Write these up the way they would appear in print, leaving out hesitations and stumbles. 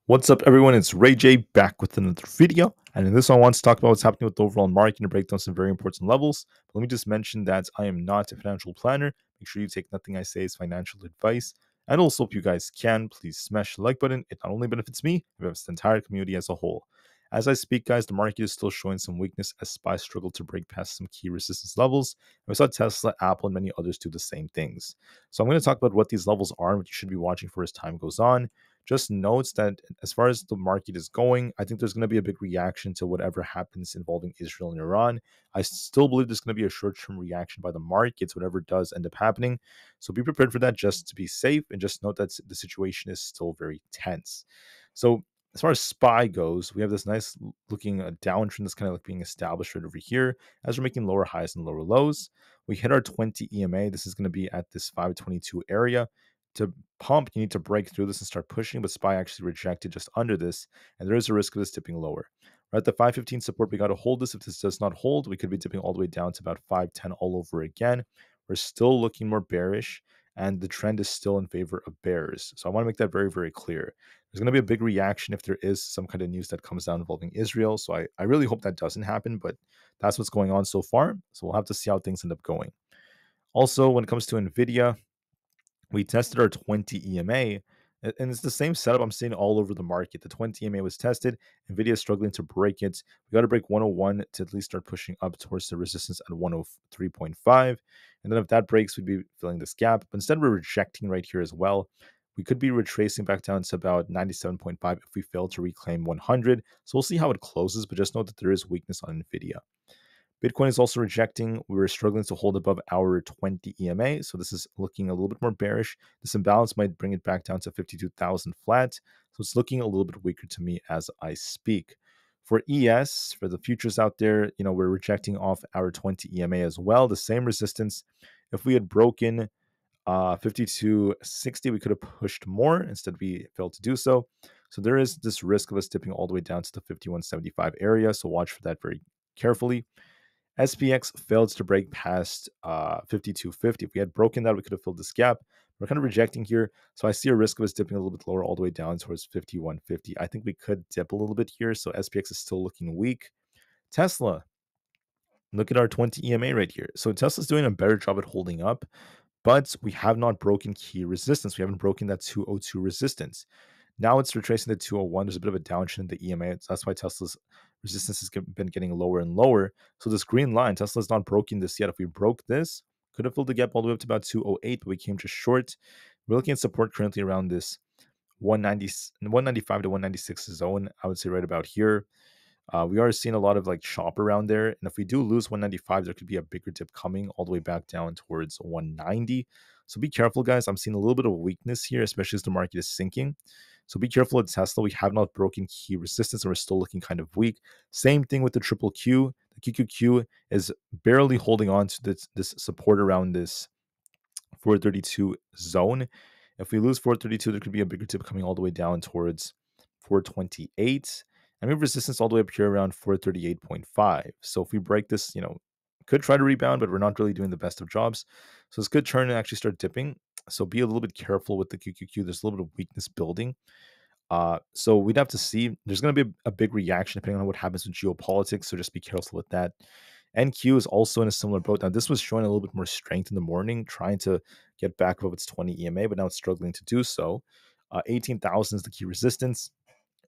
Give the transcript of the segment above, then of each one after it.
What's up, everyone? It's Rey-Jay back with another video. And in this one, I want to talk about what's happening with the overall market and break down some very important levels. But let me just mention that I am not a financial planner. Make sure you take nothing I say as financial advice. And also, if you guys can, please smash the like button. It not only benefits me, it benefits the entire community as a whole. As I speak, guys, the market is still showing some weakness as SPY struggled to break past some key resistance levels. And we saw Tesla, Apple, and many others do the same things. So I'm going to talk about what these levels are and what you should be watching for as time goes on. Just notes that as far as the market is going, I think there's going to be a big reaction to whatever happens involving Israel and Iran. I still believe there's going to be a short-term reaction by the markets, whatever does end up happening. So be prepared for that just to be safe, and just note that the situation is still very tense. So as far as SPY goes, we have this nice looking downtrend that's kind of like being established right over here as we're making lower highs and lower lows. We hit our 20 EMA. This is going to be at this 522 area. To pump, you need to break through this and start pushing, but SPY actually rejected just under this, and there is a risk of this dipping lower. We're at the 515 support. We got to hold this. If this does not hold, we could be dipping all the way down to about 510 all over again. We're still looking more bearish, and the trend is still in favor of bears. So I want to make that very, very clear. There's going to be a big reaction if there is some kind of news that comes down involving Israel. So I really hope that doesn't happen, but that's what's going on so far. So we'll have to see how things end up going. Also, when it comes to Nvda, we tested our 20 EMA, and it's the same setup I'm seeing all over the market. The 20 EMA was tested. Nvidia is struggling to break it. We got to break 101 to at least start pushing up towards the resistance at 103.5. And then if that breaks, we'd be filling this gap. But instead, we're rejecting right here as well. We could be retracing back down to about 97.5 if we fail to reclaim 100. So we'll see how it closes, but just note that there is weakness on Nvidia. Bitcoin is also rejecting. We were struggling to hold above our 20 EMA, so this is looking a little bit more bearish. This imbalance might bring it back down to 52,000 flat, so it's looking a little bit weaker to me as I speak. For ES, for the futures out there, we're rejecting off our 20 EMA as well. The same resistance. If we had broken 52.60, we could have pushed more. Instead, we failed to do so. So there is this risk of us dipping all the way down to the 51.75 area, so watch for that very carefully. SPX failed to break past 52.50. If we had broken that, we could have filled this gap. We're kind of rejecting here. So I see a risk of us dipping a little bit lower all the way down towards 51.50. I think we could dip a little bit here. So SPX is still looking weak. Tesla, look at our 20 EMA right here. So Tesla's doing a better job at holding up, but we have not broken key resistance. We haven't broken that 202 resistance. Now it's retracing the 201. There's a bit of a downtrend in the EMA. That's why Tesla's resistance has been getting lower and lower. So this green line, Tesla's not broken this yet. If we broke this, could have filled the gap all the way up to about 208, but we came just short. We're looking at support currently around this 195 to 196 zone. I would say right about here. We are seeing a lot of chop around there. And if we do lose 195, there could be a bigger dip coming all the way back down towards 190. So be careful, guys. I'm seeing a little bit of weakness here, especially as the market is sinking. So be careful with Tesla. We have not broken key resistance, and we're still looking kind of weak. Same thing with the triple Q. The QQQ is barely holding on to this support around this 432 zone. If we lose 432, there could be a bigger dip coming all the way down towards 428. And we have resistance all the way up here around 438.5. So if we break this, could try to rebound, but we're not really doing the best of jobs. So this could turn and actually start dipping. So be a little bit careful with the QQQ. There's a little bit of weakness building. So we'd have to see. There's going to be a big reaction depending on what happens with geopolitics. So just be careful with that. NQ is also in a similar boat. Now, this was showing a little bit more strength in the morning, trying to get back above its 20 EMA, but now it's struggling to do so. 18,000 is the key resistance.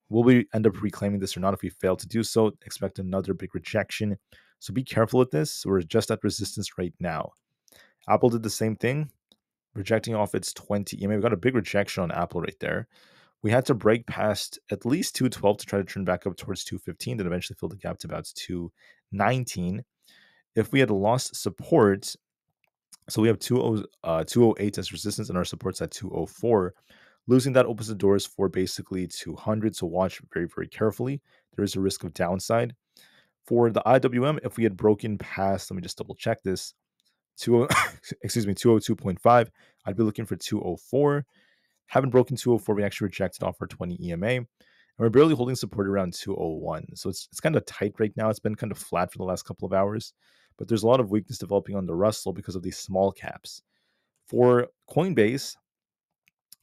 Will we end up reclaiming this or not? If we fail to do so, expect another big rejection. So be careful with this. We're just at resistance right now. Apple did the same thing, rejecting off its 20 EMA. We got a big rejection on Apple right there. We had to break past at least 212 to try to turn back up towards 215, then eventually fill the gap to about 219. If we had lost support, so we have 208 as resistance and our support's at 204. Losing that opens the doors for basically 200, so watch very, very carefully. There is a risk of downside. For the IWM, if we had broken past, let me just double check this, 202.5, I'd be looking for 204. Haven't broken 204, we actually rejected off our 20 EMA. And we're barely holding support around 201. So it's kind of tight right now. It's been kind of flat for the last couple of hours. But there's a lot of weakness developing on the Russell because of these small caps. For Coinbase,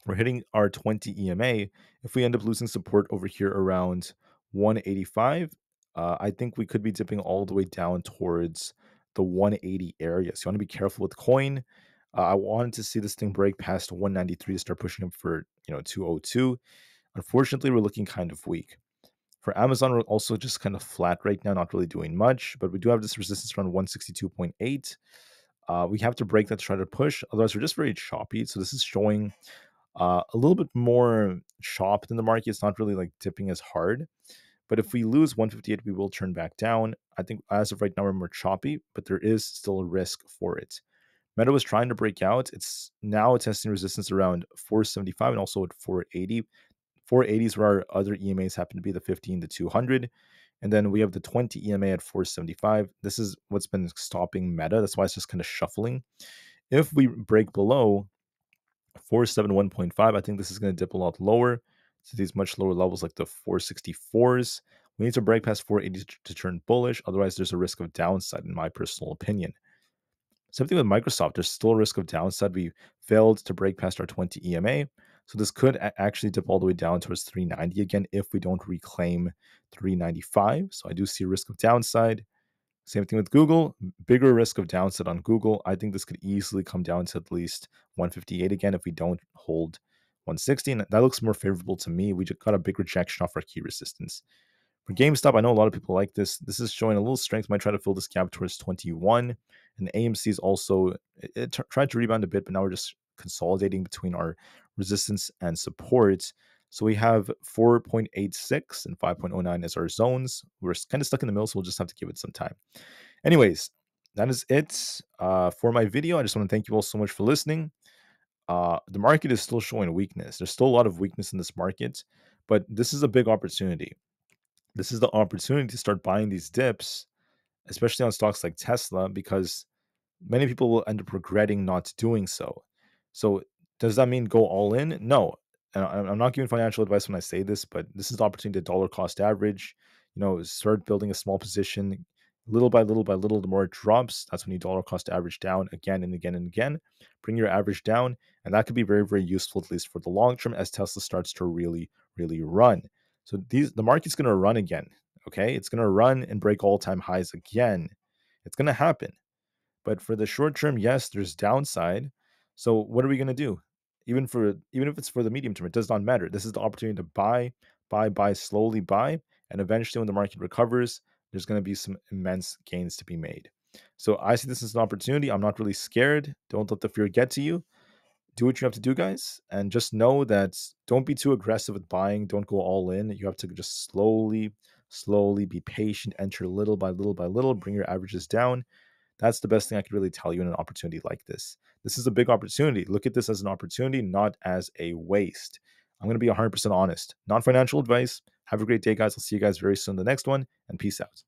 we're hitting our 20 EMA. If we end up losing support over here around 185, I think we could be dipping all the way down towards the 180 area. So you want to be careful with coin. I wanted to see this thing break past 193 to start pushing up for 202. Unfortunately, we're looking kind of weak. For Amazon, we're also just kind of flat right now, not really doing much, but we do have this resistance around 162.8. We have to break that to try to push. Otherwise, we're just very choppy. So this is showing a little bit more chop than the market. It's not really like dipping as hard. But if we lose 158, we will turn back down. I think as of right now, we're more choppy, but there is still a risk for it. Meta was trying to break out. It's now testing resistance around 475 and also at 480. 480 is where our other EMAs happen to be the 15 to 200. And then we have the 20 EMA at 475. This is what's been stopping Meta. That's why it's just kind of shuffling. If we break below 471.5, I think this is going to dip a lot lower to these much lower levels like the 464s. We need to break past 480 to turn bullish. Otherwise, there's a risk of downside, in my personal opinion. Same thing with Microsoft. There's still a risk of downside. We failed to break past our 20 EMA. So this could actually dip all the way down towards 390 again if we don't reclaim 395. So I do see a risk of downside. Same thing with Google. Bigger risk of downside on Google. I think this could easily come down to at least 158 again if we don't hold 160. And that looks more favorable to me. We just got a big rejection off our key resistance. For GameStop, I know a lot of people like this. This is showing a little strength. Might try to fill this gap towards 21. And AMC is also, it tried to rebound a bit, but now we're just consolidating between our resistance and support. So we have 4.86 and 5.09 as our zones. We're kind of stuck in the middle, so we'll just have to give it some time. Anyways, that is it for my video. I just want to thank you all so much for listening. The market is still showing weakness. There's still a lot of weakness in this market, but this is a big opportunity. This is the opportunity to start buying these dips, especially on stocks like Tesla, because many people will end up regretting not doing so. So, does that mean go all in? No. And I'm not giving financial advice when I say this, but this is the opportunity to dollar cost average. Start building a small position little by little by little. The more it drops, that's when you dollar cost average down again and again and again. Bring your average down, and that could be very, very useful, at least for the long term, as Tesla starts to really, really run. So the market's going to run again. Okay, it's going to run and break all-time highs again. It's going to happen. But for the short term, yes, there's downside. So what are we going to do? Even if it's for the medium term, it does not matter. This is the opportunity to buy, slowly buy, and eventually when the market recovers, there's going to be some immense gains to be made. So I see this as an opportunity. I'm not really scared. Don't let the fear get to you. Do what you have to do, guys, and just know that don't be too aggressive with buying. Don't go all in. You have to just slowly be patient, enter little by little by little, bring your averages down. That's the best thing I could really tell you in an opportunity like this. This is a big opportunity. Look at this as an opportunity, not as a waste. I'm going to be 100% honest. Non-financial advice. Have a great day, guys. I'll see you guys very soon in the next one, and peace out.